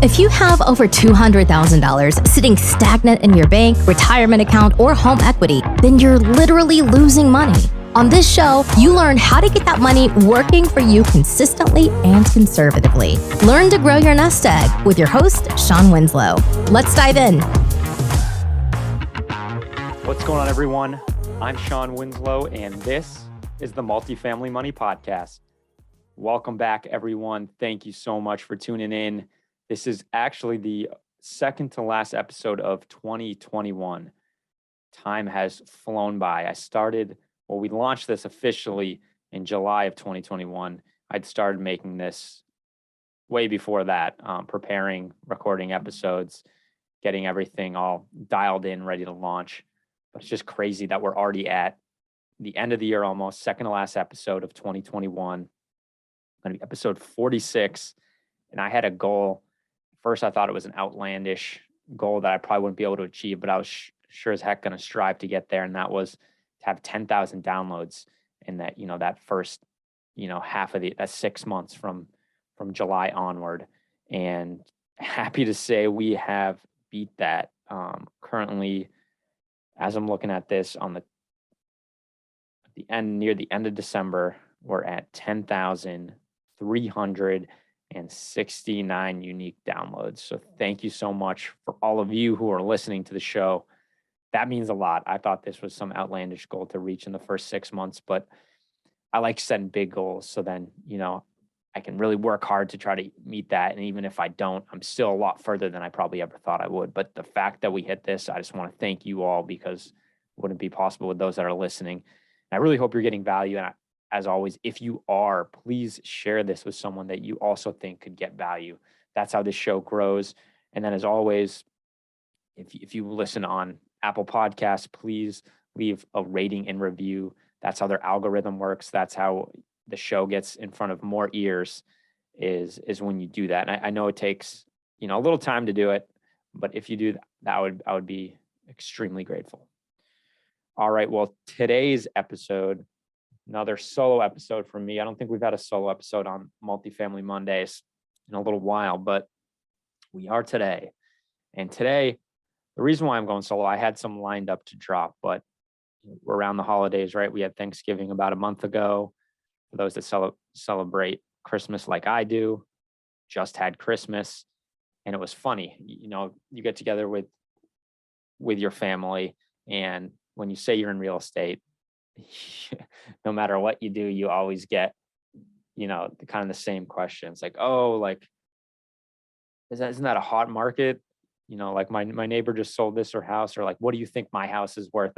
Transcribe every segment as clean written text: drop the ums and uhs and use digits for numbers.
If you have over $200,000 sitting stagnant in your bank, retirement account, or home equity, then you're literally losing money. On this show, you learn how to get that money working for you consistently and conservatively. Learn to grow your nest egg with your host, Shawn Winslow. Let's dive in. What's going on, everyone? I'm Shawn Winslow, and this is the Multifamily Money Podcast. Welcome back, everyone. Thank you so much for tuning in. This is actually the second to last episode of 2021. Time has flown by. We launched this officially in July of 2021. I'd started making this way before that, preparing, recording episodes, getting everything all dialed in, ready to launch. But it's just crazy that we're already at the end of the year almost, second to last episode of 2021, going to be episode 46. And I had a goal. First, I thought it was an outlandish goal that I probably wouldn't be able to achieve, but I was sure as heck going to strive to get there. And that was to have 10,000 downloads in that, that first, half of that 6 months from July onward. And happy to say we have beat that. Currently, as I'm looking at this near the end of December, we're at 10,369 unique downloads. So thank you so much for all of you who are listening to the show. That means a lot. I thought this was some outlandish goal to reach in the first 6 months, but I like setting big goals. So then, I can really work hard to try to meet that. And even if I don't, I'm still a lot further than I probably ever thought I would. But the fact that we hit this, I just want to thank you all, because it wouldn't be possible with those that are listening. And I really hope you're getting value. And as always, if you are, please share this with someone that you also think could get value. That's how this show grows. And then as always, if you listen on Apple Podcasts, please leave a rating and review. That's how their algorithm works. That's how the show gets in front of more ears is when you do that. And I know it takes, a little time to do it, but if you do that, I would be extremely grateful. All right. Well, today's episode, another solo episode from me. I don't think we've had a solo episode on Multifamily Mondays in a little while, but we are today. And today, the reason why I'm going solo, I had some lined up to drop, but we're around the holidays, right? We had Thanksgiving about a month ago. For those that celebrate Christmas like I do, just had Christmas, and it was funny. You get together with your family, and when you say you're in real estate, no matter what you do, you always get, the same questions like, oh, like, isn't that a hot market? Like my neighbor just sold this or house, or like, what do you think my house is worth?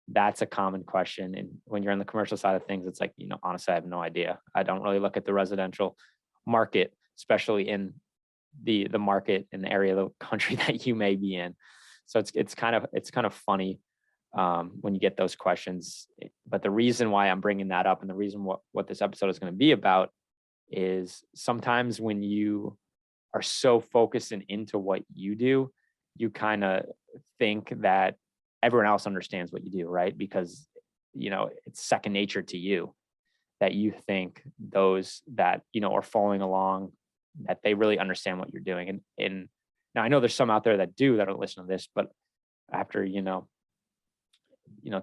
That's a common question. And when you're on the commercial side of things, it's like, honestly, I have no idea. I don't really look at the residential market, especially in the market in the area of the country that you may be in. So it's kind of funny when you get those questions. But the reason why I'm bringing that up, and the reason what this episode is going to be about, is sometimes when you are so focused and into what you do, you kind of think that everyone else understands what you do, right? Because, it's second nature to you, that you think those that, are following along, that they really understand what you're doing. And now I know there's some out there that are listening to this, but after,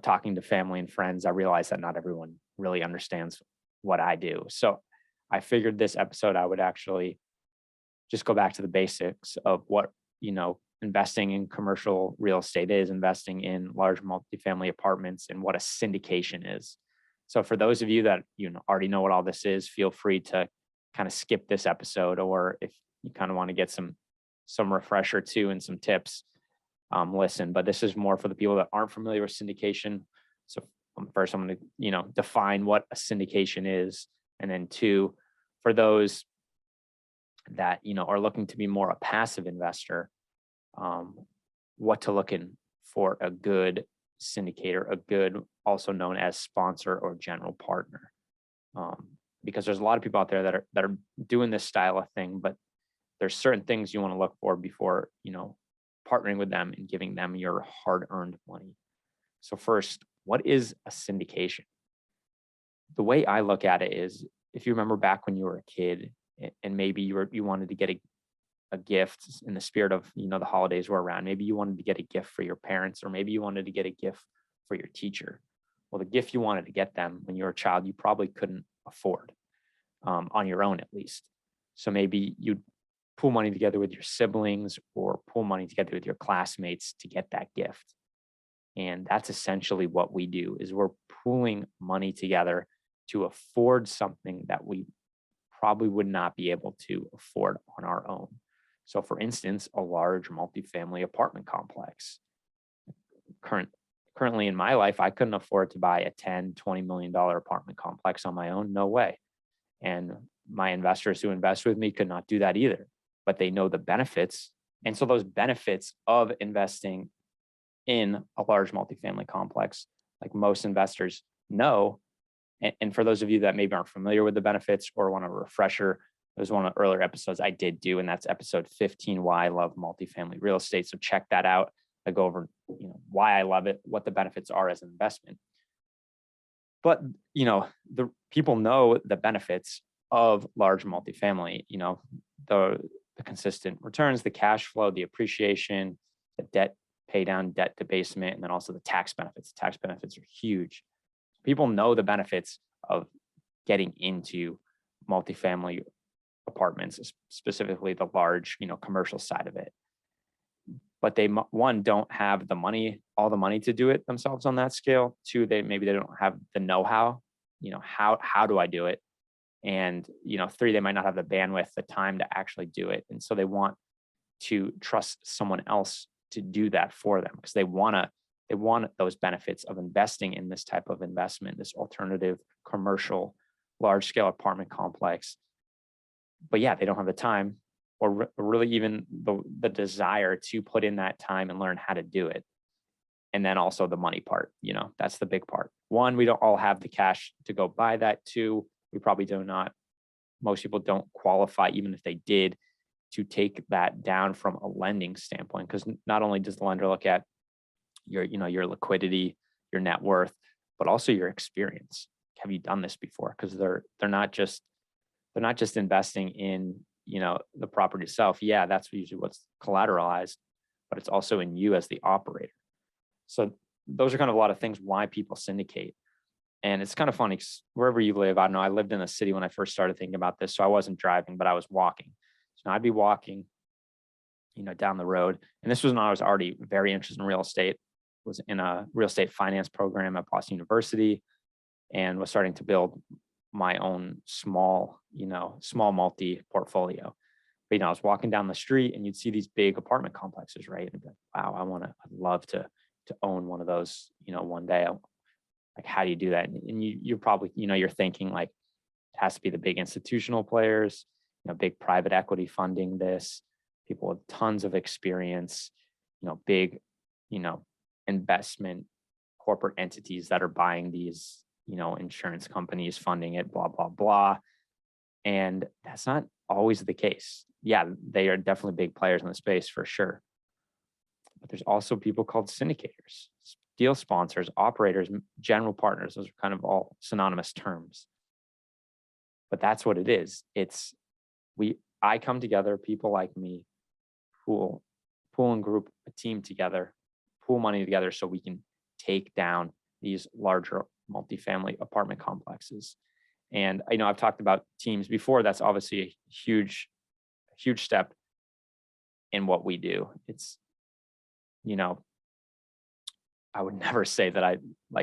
talking to family and friends, I realized that not everyone really understands what I do. So I figured this episode, I would actually just go back to the basics of what, investing in commercial real estate is, investing in large multifamily apartments, and what a syndication is. So for those of you that already know what all this is, feel free to kind of skip this episode, or if you kind of want to get some refresher too and some tips, listen. But this is more for the people that aren't familiar with syndication. So first, I'm going to define what a syndication is, and then two, for those that are looking to be more a passive investor, what to look in for a good syndicator, a good, also known as sponsor or general partner, because there's a lot of people out there that are doing this style of thing, but there's certain things you want to look for before partnering with them and giving them your hard-earned money. So first, what is a syndication? The way I look at it is, if you remember back when you were a kid and maybe you wanted to get a gift in the spirit of, the holidays were around. Maybe you wanted to get a gift for your parents, or maybe you wanted to get a gift for your teacher. Well, the gift you wanted to get them when you were a child, you probably couldn't afford on your own, at least. So maybe you'd pool money together with your siblings or pool money together with your classmates to get that gift. And that's essentially what we do, is we're pooling money together to afford something that we probably would not be able to afford on our own. So for instance, a large multifamily apartment complex. Currently in my life, I couldn't afford to buy a $10-20 million apartment complex on my own. No way. And my investors who invest with me could not do that either, but they know the benefits. And so those benefits of investing in a large multifamily complex, like most investors know. And for those of you that maybe aren't familiar with the benefits or want a refresher, there's one of the earlier episodes I did do, and that's episode 15, Why I Love Multifamily Real Estate. So check that out. I go over, why I love it, what the benefits are as an investment. But, the people know the benefits of large multifamily, the consistent returns, the cash flow, the appreciation, the debt pay down, debt debasement, and then also the tax benefits. Tax benefits are huge. People know the benefits of getting into multifamily apartments, specifically the large, commercial side of it. But they, one, don't have the money, all the money to do it themselves on that scale. Two, maybe they don't have the know-how, how do I do it? And, three, they might not have the bandwidth, the time to actually do it. And so they want to trust someone else to do that for them, because they want those benefits of investing in this type of investment, this alternative commercial large scale apartment complex. But yeah, they don't have the time or really even the desire to put in that time and learn how to do it. And then also the money part, that's the big part. One, we don't all have the cash to go buy that. Two, we probably most people don't qualify, even if they did, to take that down from a lending standpoint, because not only does the lender look at your liquidity, your net worth, but also your experience. Have you done this before? Because they're not just investing in the property itself. Yeah, that's usually what's collateralized, but it's also in you as the operator. So those are kind of a lot of things why people syndicate. And it's kind of funny, because wherever you live, I don't know, I lived in a city when I first started thinking about this, so I wasn't driving, but I was walking. So I'd be walking, down the road. And this was when I was already very interested in real estate, was in a real estate finance program at Boston University, and was starting to build my own small multi portfolio. But, I was walking down the street and you'd see these big apartment complexes, right? And be like, wow, I'd love to own one of those, one day. Like, how do you do that? And you're probably, you're thinking like, it has to be the big institutional players, big private equity funding this, people with tons of experience, big, investment corporate entities that are buying these, insurance companies funding it, blah, blah, blah. And that's not always the case. Yeah, they are definitely big players in the space for sure. But there's also people called syndicators, deal sponsors, operators, general partners. Those are kind of all synonymous terms. But that's what it is. I come together, people like me, pool and group a team together, pool money together so we can take down these larger multifamily apartment complexes. And I've talked about teams before. That's obviously a huge step in what we do. It's, I would never say that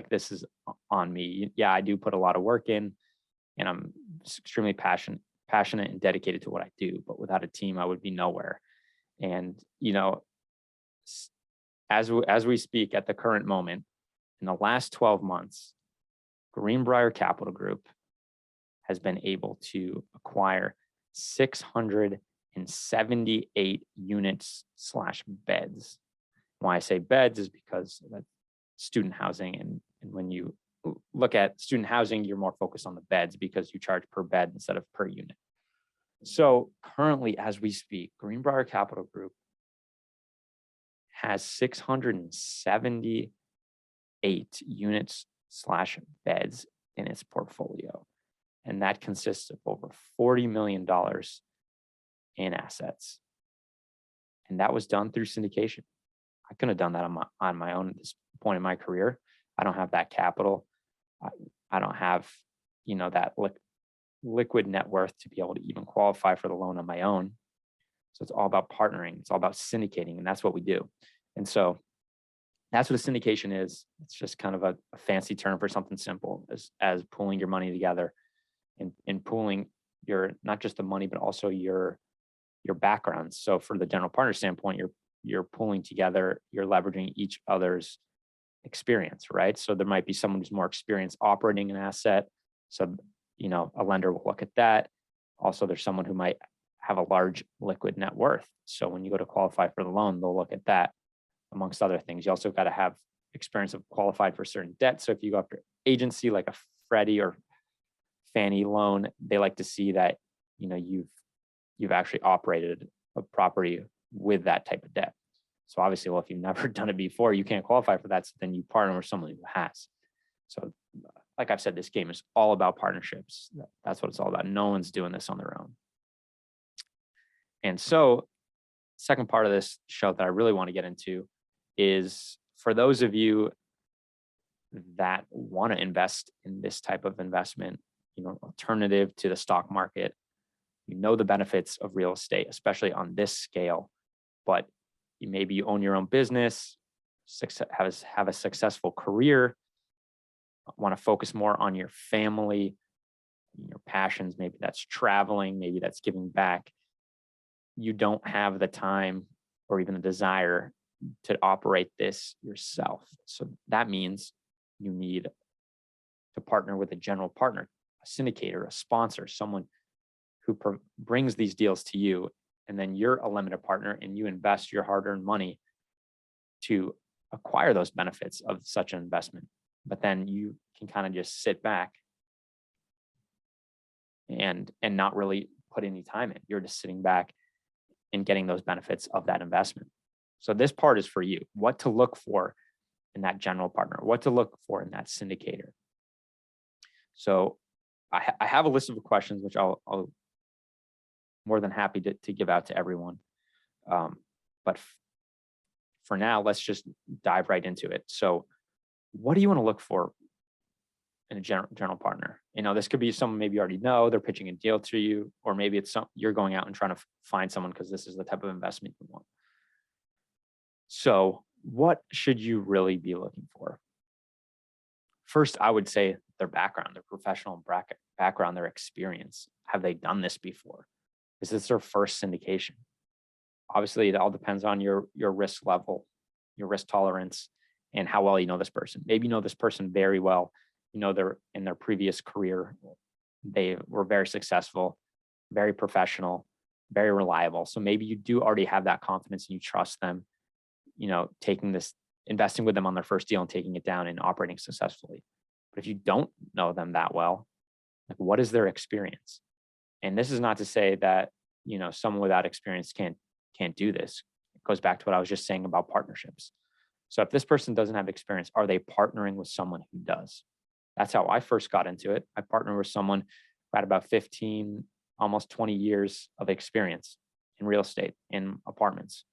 this is on me. Yeah, I do put a lot of work in, and I'm extremely passionate and dedicated to what I do, but without a team, I would be nowhere. And, as we speak at the current moment, in the last 12 months, Greenbrier Capital Group has been able to acquire 678 units / beds. Why I say beds is because that's student housing. And when you look at student housing, you're more focused on the beds because you charge per bed instead of per unit. So currently, as we speak, Greenbrier Capital Group has 678 units / beds in its portfolio. And that consists of over $40 million in assets. And that was done through syndication. I couldn't have done that on my own at this point in my career. I don't have that capital. I don't have, that liquid net worth to be able to even qualify for the loan on my own. So it's all about partnering. It's all about syndicating, and that's what we do. And so that's what a syndication is. It's just kind of a fancy term for something simple as pooling your money together and pooling your, not just the money, but also your backgrounds. So for the general partner standpoint, you're pulling together, you're leveraging each other's experience, right? So there might be someone who's more experienced operating an asset. So, a lender will look at that. Also, there's someone who might have a large liquid net worth. So when you go to qualify for the loan, they'll look at that amongst other things. You also got to have experience of qualified for certain debt. So if you go after agency like a Freddie or Fannie loan, they like to see that, you've actually operated a property with that type of debt. So obviously, well, if you've never done it before, you can't qualify for that. So then you partner with someone who has. So like I've said, this game is all about partnerships. That's what it's all about. No one's doing this on their own. And so second part of this show that I really want to get into is for those of you that want to invest in this type of investment, alternative to the stock market, the benefits of real estate, especially on this scale, but maybe you own your own business, have a successful career, want to focus more on your family, your passions. Maybe that's traveling, maybe that's giving back. You don't have the time or even the desire to operate this yourself. So that means you need to partner with a general partner, a syndicator, a sponsor, someone who brings these deals to you, and then you're a limited partner and you invest your hard-earned money to acquire those benefits of such an investment. But then you can kind of just sit back and not really put any time in. You're just sitting back and getting those benefits of that investment. So this part is for you. What to look for in that general partner, what to look for in that syndicator. So I have a list of questions, which I'll more than happy to give out to everyone. But for now, let's just dive right into it. So what do you want to look for in a general partner? This could be someone maybe you already know, they're pitching a deal to you, or maybe it's you're going out and trying to find someone because this is the type of investment you want. So what should you really be looking for? First, I would say their background, their professional background, their experience. Have they done this before? Is this their first syndication? Obviously, it all depends on your risk level, your risk tolerance, and how well you know this person. Maybe you know this person very well. They're in their previous career, they were very successful, very professional, very reliable. So maybe you do already have that confidence and you trust them, investing with them on their first deal and taking it down and operating successfully. But if you don't know them that well, like, what is their experience? And this is not to say that, someone without experience can't do this. It goes back to what I was just saying about partnerships. So if this person doesn't have experience, are they partnering with someone who does? That's how I first got into it. I partnered with someone who had about 15, almost 20 years of experience in real estate, in apartments.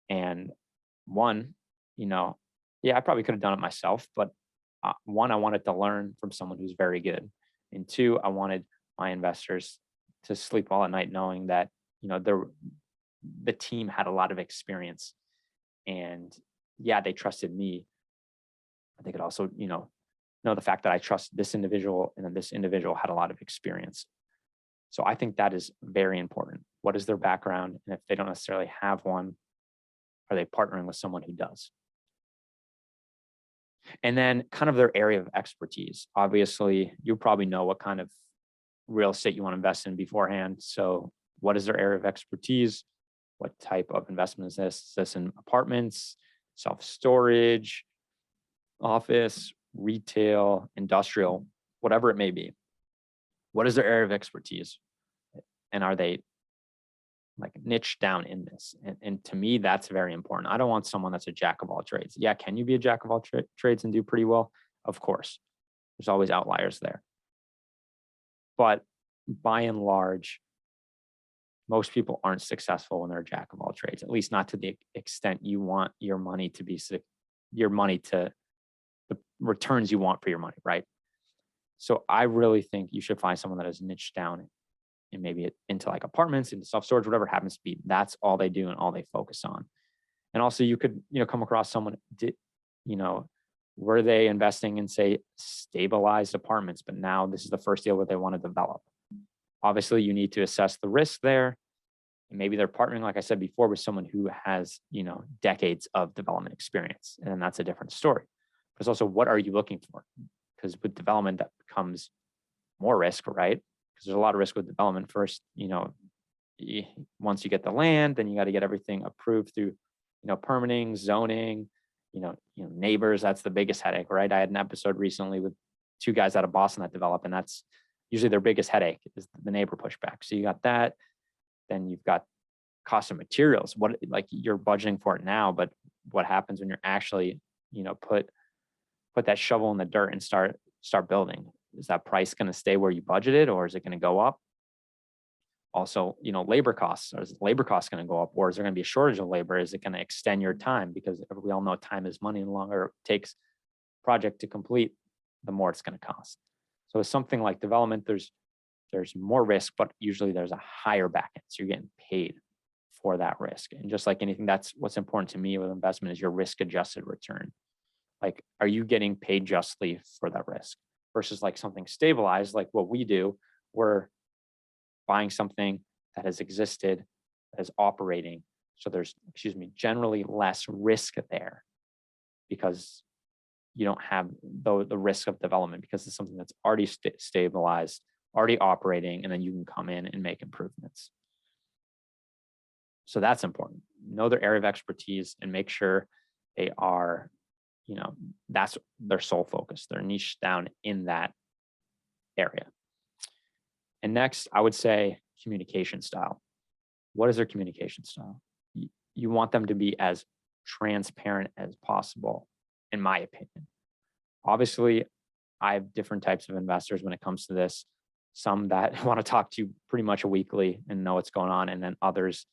And one, I probably could have done it myself, but one, I wanted to learn from someone who's very good. And two, I wanted my investors to sleep well at night knowing that, the team had a lot of experience. And yeah, they trusted me. But they could also, know the fact that I trust this individual and then this individual had a lot of experience. So I think that is very important. What is their background? And if they don't necessarily have one, are they partnering with someone who does? And then kind of their area of expertise. Obviously, you probably know what kind of real estate you want to invest in beforehand. So what is their area of expertise? What type of investment is this? Is this in apartments, self-storage, office, retail, industrial, whatever it may be? What is their area of expertise? And are they like niche down in this? And to me, that's very important. I don't want someone that's a jack of all trades. Yeah, can you be a jack of all trades and do pretty well? Of course. There's always outliers there. But by and large, most people aren't successful when they're a jack of all trades, at least not to the extent you want your money to be, your money to the returns you want for your money, right? So I really think you should find someone that is niched down and maybe into like apartments, into self-storage, whatever it happens to be. That's all they do and all they focus on. And also you could, come across someone, were they investing in, say, stabilized apartments, but now this is the first deal where they want to develop. Obviously, you need to assess the risk there. And maybe they're partnering, like I said before, with someone who has, decades of development experience. And then that's a different story. But it's also, what are you looking for? Because with development, that becomes more risk, right? Because there's a lot of risk with development. First, once you get the land, then you got to get everything approved through, permitting, zoning, neighbors. That's the biggest headache, right? I had an episode recently with 2 guys out of Boston that develop, and that's usually their biggest headache is the neighbor pushback. So you got that. Then you've got cost of materials. What, like, you're budgeting for it now, but what happens when you're actually, put that shovel in the dirt and start building? Is that price going to stay where you budgeted, or is it going to go up? Also, labor costs. Is labor costs going to go up, or is there going to be a shortage of labor? Is it going to extend your time? Because we all know time is money, and the longer it takes project to complete, the more it's going to cost. So with something like development, there's more risk, but usually there's a higher back end. So you're getting paid for that risk. And just like anything, that's what's important to me with investment, is your risk adjusted return. Like, are you getting paid justly for that risk? Versus like something stabilized, like what we do, we're buying something that has existed, that is operating. So there's, generally less risk there, because you don't have the risk of development, because it's something that's already stabilized, already operating, and then you can come in and make improvements. So that's important. Know their area of expertise and make sure they are, that's their sole focus. They're niche down in that area. And next, I would say communication style. What is their communication style? You want them to be as transparent as possible, in my opinion. Obviously, I have different types of investors when it comes to this. Some that want to talk to you pretty much weekly and know what's going on, and then others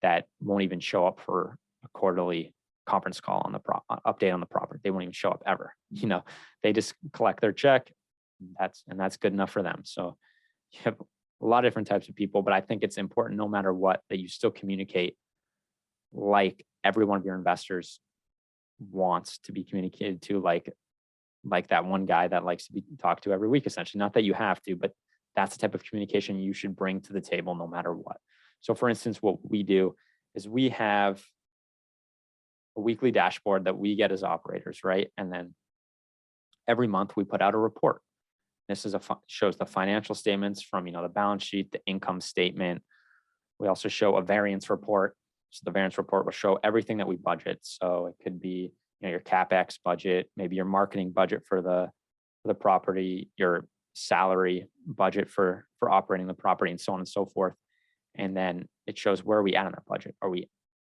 that won't even show up for a quarterly conference call on the update on the property. They won't even show up ever. They just collect their check. That's good enough for them. So you have a lot of different types of people, but I think it's important, no matter what, that you still communicate like every one of your investors wants to be communicated to, like that one guy that likes to be talked to every week, essentially. Not that you have to, but that's the type of communication you should bring to the table no matter what. So for instance, what we do is we have a weekly dashboard that we get as operators, right? And then every month we put out a report. This is shows the financial statements from, the balance sheet, the income statement. We also show a variance report. So the variance report will show everything that we budget. So it could be, your CapEx budget, maybe your marketing budget for the property, your salary budget for operating the property, and so on and so forth. And then it shows, where are we at on that budget? Are we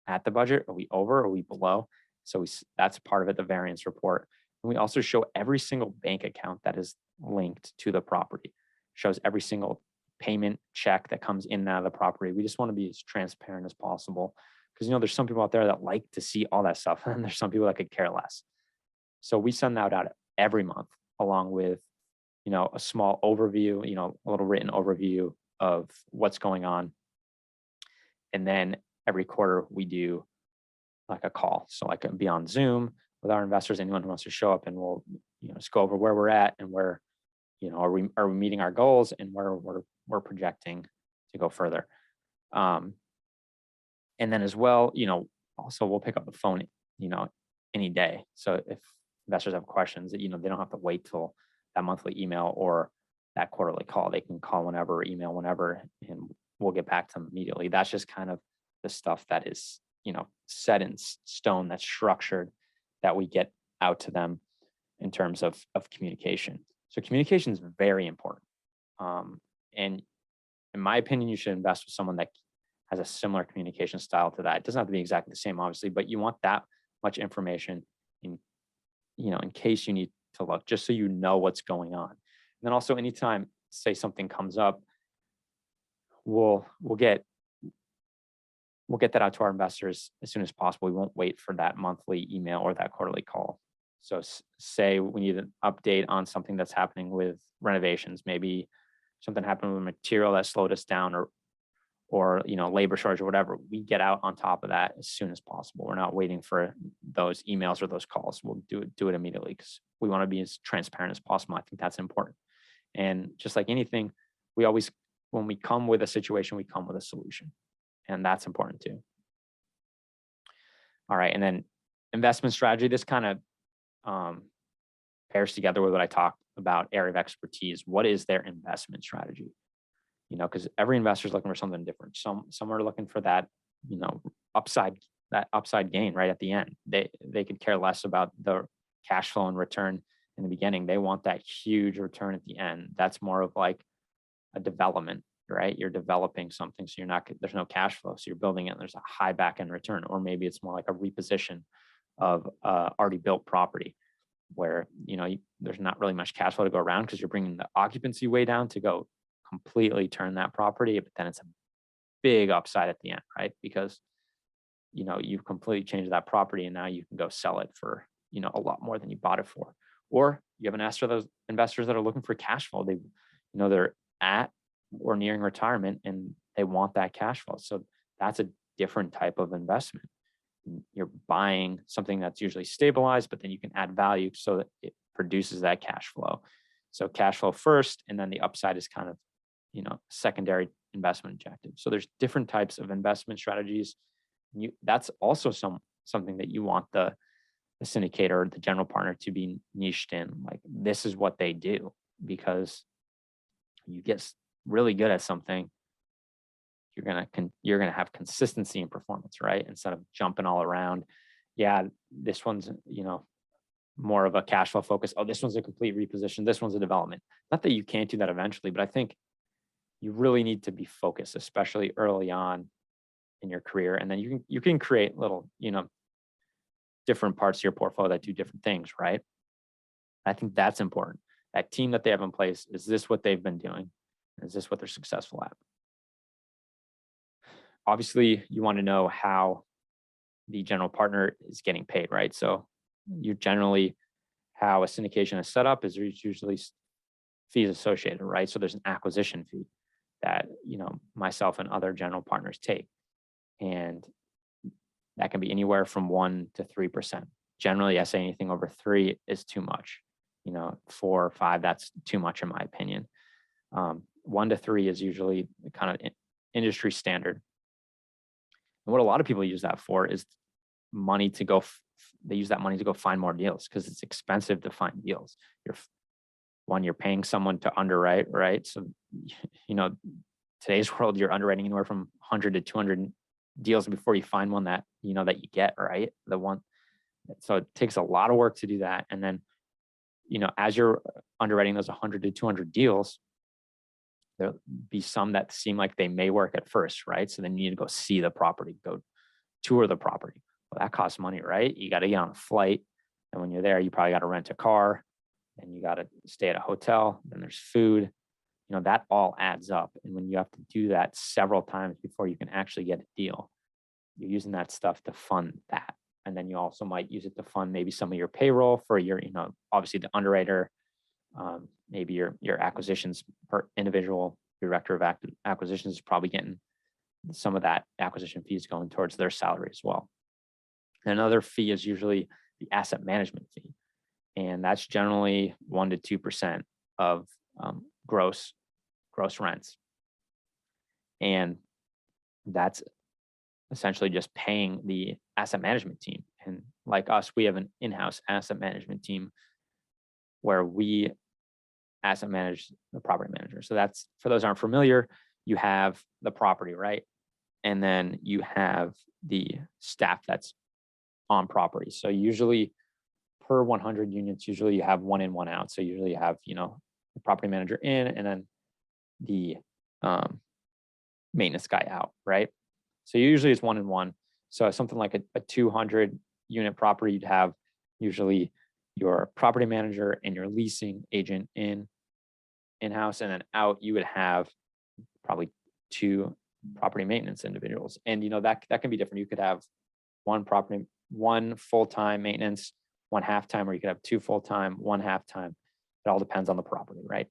at the budget? Are we over? Are we below? So that's part of it, the variance report. And we also show every single bank account that is linked to the property. Shows every single payment check that comes in and out of the property. We just want to be as transparent as possible, because there's some people out there that like to see all that stuff, and there's some people that could care less. So we send that out every month, along with a small overview, a little written overview of what's going on. And then every quarter we do like a call. So like be on Zoom with our investors, anyone who wants to show up, and we'll just go over where we're at and where are we meeting our goals, and where we're projecting to go further. And then as well, also we'll pick up the phone, any day. So if investors have questions, they don't have to wait till that monthly email or that quarterly call. They can call whenever or email whenever, and we'll get back to them immediately. That's just kind of the stuff that is, set in stone, that's structured, that we get out to them in terms of communication. So communication is very important. And in my opinion, you should invest with someone that has a similar communication style to that. It doesn't have to be exactly the same, obviously, but you want that much information in case you need to look, just so you know what's going on. And then also, anytime, say, something comes up, we'll get we'll get that out to our investors as soon as possible. We won't wait for that monthly email or that quarterly call. So say we need an update on something that's happening with renovations, maybe something happened with material that slowed us down, or labor shortage or whatever. We get out on top of that as soon as possible. We're not waiting for those emails or those calls. We'll do it immediately because we want to be as transparent as possible. I think that's important. And just like anything, when we come with a situation, we come with a solution. And that's important too. All right. And then investment strategy, this kind of pairs together with what I talked about, area of expertise. What is their investment strategy? Because every investor is looking for something different. Some are looking for that, upside gain right at the end. They could care less about the cash flow and return in the beginning. They want that huge return at the end. That's more of like a development, right? You're developing something, so there's no cash flow, so you're building it and there's a high back end return. Or maybe it's more like a reposition of already built property where there's not really much cash flow to go around because you're bringing the occupancy way down to go completely turn that property, but then it's a big upside at the end, right? Because you've completely changed that property and now you can go sell it for a lot more than you bought it for. Or you have an ask for those investors that are looking for cash flow. They're at or nearing retirement and they want that cash flow. So that's a different type of investment. You're buying something that's usually stabilized, but then you can add value so that it produces that cash flow. So cash flow first, and then the upside is kind of secondary investment objective. So there's different types of investment strategies. That's also something that you want the syndicator or the general partner to be niched in. Like, this is what they do, because you get really good at something, you're gonna have consistency in performance, right? Instead of jumping all around. Yeah, this one's more of a cash flow focus. Oh, this one's a complete reposition. This one's a development. Not that you can't do that eventually, but I think you really need to be focused, especially early on in your career. And then you can create little, different parts of your portfolio that do different things, right? I think that's important. That team that they have in place, is this what they've been doing? Is this what they're successful at? Obviously, you want to know how the general partner is getting paid, right? So you generally, how a syndication is set up is there's usually fees associated, right? So there's an acquisition fee that myself and other general partners take, and that can be anywhere from 1% to 3%. Generally, I say anything over 3 is too much. 4 or 5, that's too much in my opinion. 1 to 3 is usually kind of industry standard. And what a lot of people use that for is money to go. They use that money to go find more deals because it's expensive to find deals. You're paying someone to underwrite, right? So, today's world, you're underwriting anywhere from 100 to 200 deals before you find one that that you get, right? So it takes a lot of work to do that. And then, as you're underwriting those 100 to 200 deals, there'll be some that seem like they may work at first, right? So then you need to go see the property, go tour the property. Well, that costs money, right? You got to get on a flight. And when you're there, you probably got to rent a car and you got to stay at a hotel. Then there's food, that all adds up. And when you have to do that several times before you can actually get a deal, you're using that stuff to fund that. And then you also might use it to fund maybe some of your payroll for your, obviously the underwriter, maybe your acquisitions per individual director of acquisitions is probably getting some of that acquisition fees going towards their salary as well. And another fee is usually the asset management fee. And that's generally 1 to 2% of gross rents. And that's essentially just paying the asset management team. And like us, we have an in-house asset management team where we asset manage the property manager. So that's, for those who aren't familiar, you have the property, right? And then you have the staff that's on property. So usually per 100 units, usually you have 1 in, 1 out. So usually you have, the property manager in and then the maintenance guy out, right? So usually it's 1 in, 1. So something like a 200 unit property, you'd have usually your property manager and your leasing agent in-house, and then out you would have probably 2 property maintenance individuals. And, that can be different. You could have one full-time maintenance, one half-time, or you could have two full-time, one half-time. It all depends on the property, right?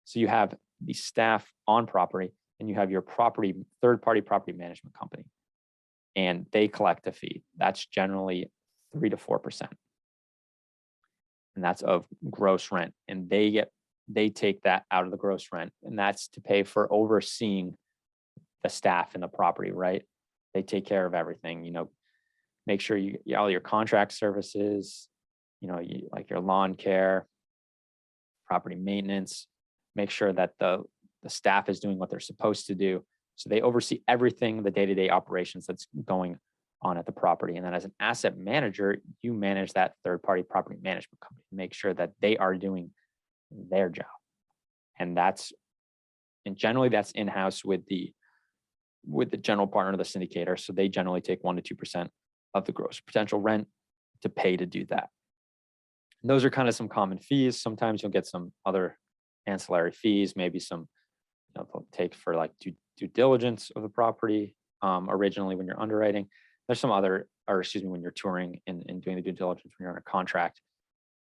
So you have the staff on property, and you have your third-party property management company, and they collect a fee. That's generally 3 to 4%. And that's of gross rent. And they take that out of the gross rent, and that's to pay for overseeing the staff in the property, right? They take care of everything, make sure all your contract services, like your lawn care, property maintenance, make sure that the staff is doing what they're supposed to do. So they oversee everything, the day-to-day operations that's going on at the property. And then as an asset manager, you manage that third-party property management company, make sure that they are doing their job. And generally that's in-house with the general partner, the syndicator. So they generally take 1 to 2% of the gross potential rent to pay to do that. And those are kind of some common fees. Sometimes you'll get some other ancillary fees, maybe some they'll take for like due diligence of the property originally when you're underwriting. There's some other, when you're touring and doing the due diligence when you're under contract.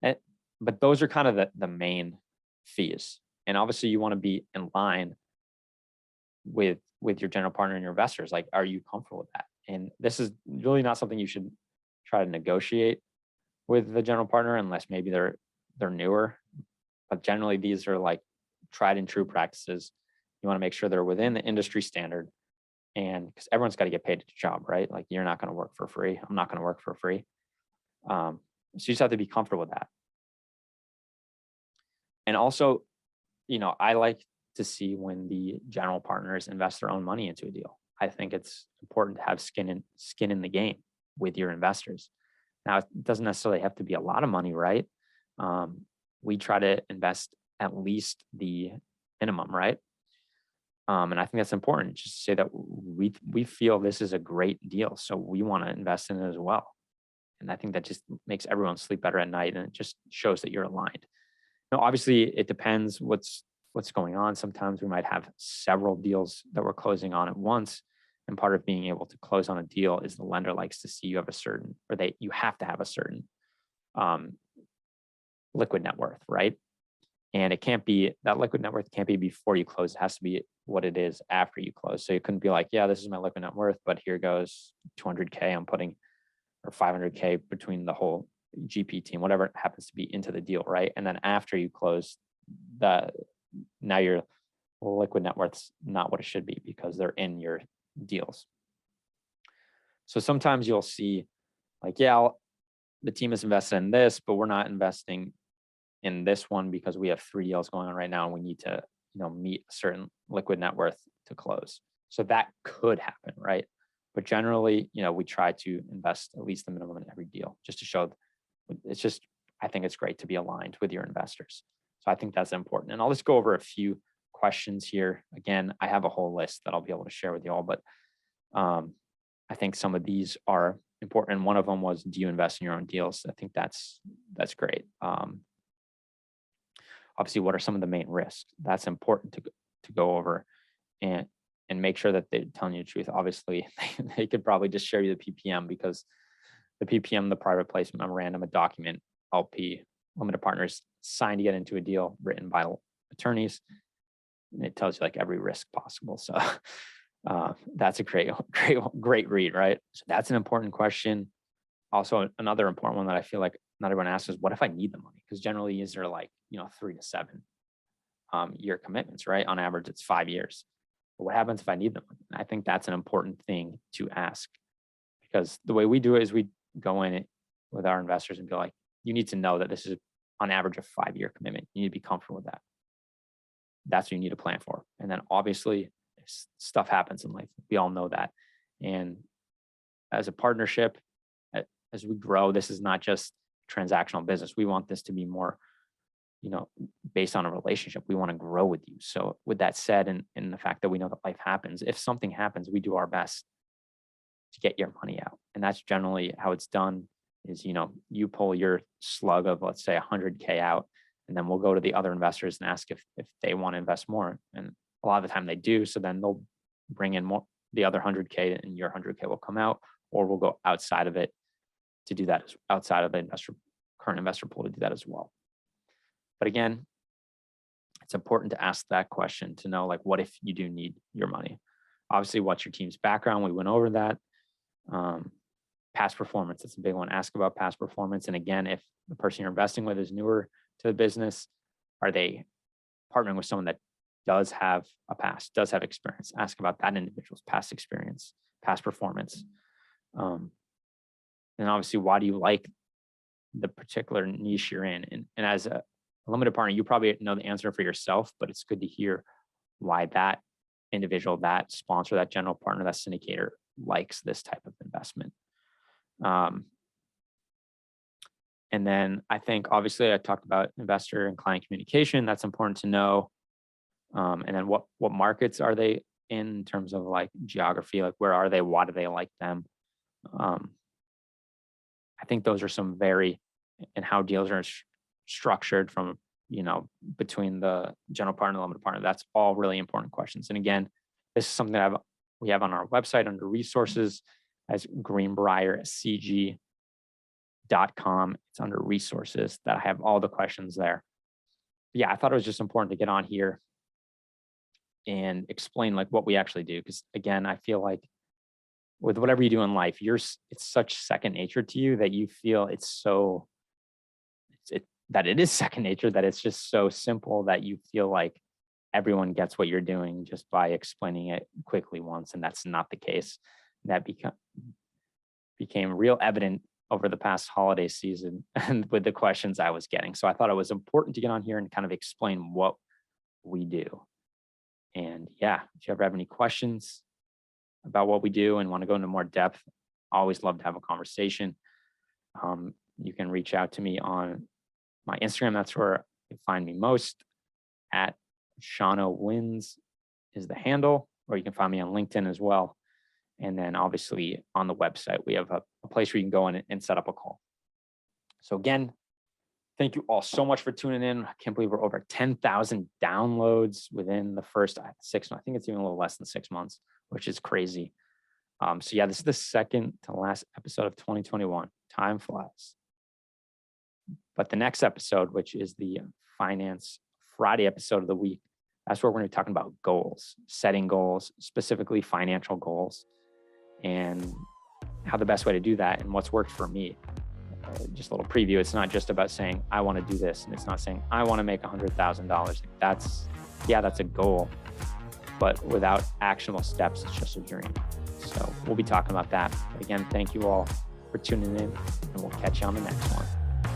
But those are kind of the main fees. And obviously you want to be in line with your general partner and your investors. Like, are you comfortable with that? And this is really not something you should try to negotiate with the general partner unless maybe they're newer. But generally these are like tried and true practices. You want to make sure they're within the industry standard, and because everyone's got to get paid at your job, right? Like, you're not going to work for free. I'm not going to work for free. So you just have to be comfortable with that. And also, I like to see when the general partners invest their own money into a deal. I think it's important to have skin in the game with your investors. Now, it doesn't necessarily have to be a lot of money, right? We try to invest at least the minimum, right? And I think that's important, just to say that we feel this is a great deal, so we want to invest in it as well. And I think that just makes everyone sleep better at night, and it just shows that you're aligned. Now, obviously, it depends what's going on. Sometimes we might have several deals that we're closing on at once, and part of being able to close on a deal is the lender likes to see you have you have to have a certain liquid net worth, right? And that liquid net worth can't be before you close. It has to be what it is after you close. So you couldn't be like, yeah, this is my liquid net worth, but here goes 200K I'm putting, or 500K between the whole GP team, whatever it happens to be, into the deal, right? And then after you close, now your liquid net worth's not what it should be because they're in your deals. So sometimes you'll see like, yeah, the team is invested in this, but we're not investing in this one because we have 3 deals going on right now and we need to, meet a certain liquid net worth to close. So that could happen, right? But generally, we try to invest at least the minimum in every deal, just to show I think it's great to be aligned with your investors. So I think that's important. And I'll just go over a few questions here. Again, I have a whole list that I'll be able to share with you all, but I think some of these are important. And one of them was, do you invest in your own deals? I think that's great. Obviously, what are some of the main risks? That's important to go over and make sure that they're telling you the truth. Obviously, they could probably just share you the PPM, because the PPM, the private placement memorandum, a document LP, limited partners signed to get into a deal, written by attorneys, and it tells you like every risk possible. So that's a great read, right? So that's an important question. Also, another important one that I feel like not everyone asks is, what if I need the money? Because generally these are like 3 to 7 year commitments, right? On average, it's 5 years. But what happens if I need the money? And I think that's an important thing to ask, because the way we do it is we go in with our investors and be like, you need to know that this is on average a 5-year commitment. You need to be comfortable with that. That's what you need to plan for. And then obviously stuff happens in life. We all know that. And as a partnership, as we grow, this is not just transactional business. We want this to be more, based on a relationship. We want to grow with you. So with that said, and the fact that we know that life happens, if something happens, we do our best to get your money out. And that's generally how it's done is, you pull your slug of, let's say, 100K out, and then we'll go to the other investors and ask if they want to invest more. And a lot of the time they do. So then they'll bring in more, the other 100K, and your 100K will come out, or we'll go outside of it to do that, outside of the current investor pool to do that as well. But again, it's important to ask that question to know, like, what if you do need your money? Obviously, what's your team's background? We went over that. Past performance, that's a big one. Ask about past performance. And again, if the person you're investing with is newer to the business, are they partnering with someone that does have a past, does have experience? Ask about that individual's past experience, past performance. And obviously, why do you like the particular niche you're in? And as a limited partner, you probably know the answer for yourself, but it's good to hear why that individual, that sponsor, that general partner, that syndicator likes this type of investment. And then I think, obviously, I talked about investor and client communication. That's important to know. And then what markets are they in terms of like geography? Like, where are they? Why do they like them? I think those are some and how deals are structured from, between the general partner and limited partner. That's all really important questions. And again, this is something that we have on our website under resources as greenbriercg.com. It's under resources that I have all the questions there. But yeah, I thought it was just important to get on here and explain like what we actually do. Because again, I feel like with whatever you do in life, it's such second nature to you that you feel that it is second nature, that it's just so simple that you feel like everyone gets what you're doing just by explaining it quickly once. And that's not the case. That became real evident over the past holiday season and with the questions I was getting. So I thought it was important to get on here and kind of explain what we do. And yeah, if you ever have any questions about what we do and want to go into more depth, I always love to have a conversation. You can reach out to me on my Instagram. That's where you find me most, at ShawnWins is the handle, or you can find me on LinkedIn as well. And then obviously on the website, we have a place where you can go in and set up a call. So again, thank you all so much for tuning in. I can't believe we're over 10,000 downloads within the first 6 months. I think it's even a little less than 6 months, which is crazy. So yeah, this is the second to last episode of 2021. Time flies. But the next episode, which is the Finance Friday episode of the week, that's where we're going to be talking about goals, setting goals, specifically financial goals, and how the best way to do that and what's worked for me. Just a little preview. It's not just about saying, I want to do this. And it's not saying, I want to make $100,000. That's a goal. But without actionable steps, it's just a dream. So we'll be talking about that. But again, thank you all for tuning in, and we'll catch you on the next one.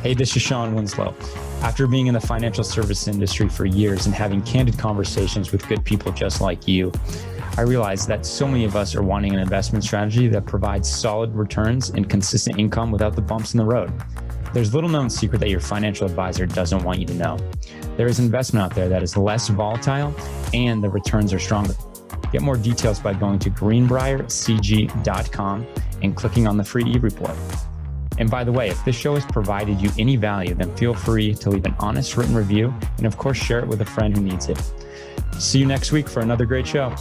Hey, this is Shawn Winslow. After being in the financial service industry for years and having candid conversations with good people just like you, I realized that so many of us are wanting an investment strategy that provides solid returns and consistent income without the bumps in the road. There's little known secret that your financial advisor doesn't want you to know. There is investment out there that is less volatile and the returns are stronger. Get more details by going to greenbriercg.com and clicking on the free e-report. And by the way, if this show has provided you any value, then feel free to leave an honest written review and of course share it with a friend who needs it. See you next week for another great show.